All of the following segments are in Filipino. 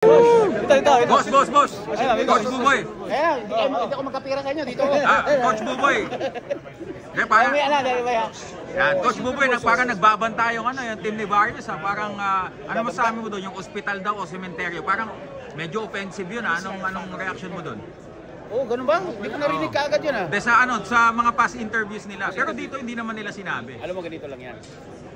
Boss. Coach Buboy. Hindi ako magkapira sa inyo dito. Coach Buboy. Parang, Coach Buboy, parang nagbabanta yung team ni Barrios. Parang, ano masabi mo doon? Yung ospital daw o sementeryo. Parang medyo offensive yun. Anong reaction mo doon? Oo, ganun ba? Hindi ko narinig kaagad yun Sa mga past interviews nila. Pero dito hindi naman nila sinabi. Alam mo, ganito lang yan.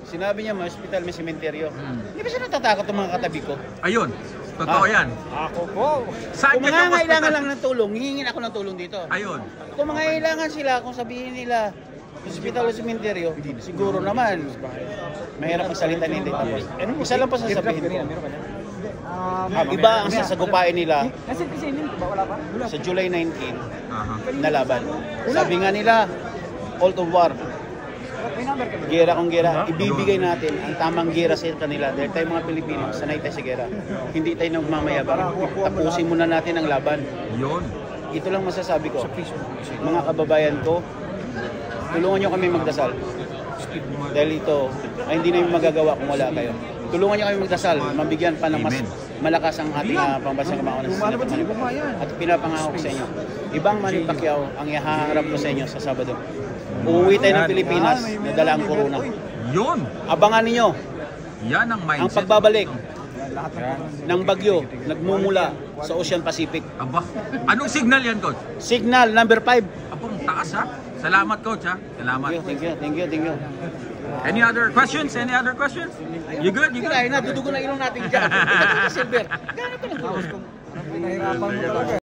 Sinabi niya may hospital, may sementeryo. Hindi ba siya natatakot ng mga katabi ko? Ayun. Totoo yan. Ako po. Saan Kung mga kailangan lang ng tulong, hihingin ako ng tulong dito. Ayun. Kung mga kailangan sila, kung sabihin nila, hospital o sementeryo, siguro naman, mahirap ang salita nila. Isa lang pa sasabihin ko. Iba ang sasagupain nila sa July 19 na laban. Sabi nga nila, all of war. Gera kung gera, ibibigay natin ang tamang gera sa kanila dahil tayo mga Pilipino, sanay tayo sa gera. Hindi tayo nagmamayabang. Tapusin muna natin ang laban. Yun. Ito lang masasabi ko. Mga kababayan ko, tulungan nyo kami magdasal. Dahil ito ay hindi namin magagawa kung wala kayo. Tulungan nyo kami magdasal, mabigyan pa ng mas malakas ang ating pambansang kamaunan sa sinapan. At pinapangako ko sa inyo, ibang Manny Pacquiao ang ihaharap ko sa inyo sa Sabado. Uuwi tayo ng Pilipinas na dala ang corona. Yun! Abangan ninyo. Yan ang mindset. Ang pagbabalik ng bagyo nagmumula sa Ocean Pacific. Aba, anong signal yan, Coach? Signal number 5. Abang taas ha. Salamat, Coach ha. Salamat. Thank you. Any other questions? You good? Kaya na, dudugo na ilong natin dyan. Silver. Gano'n ka lang.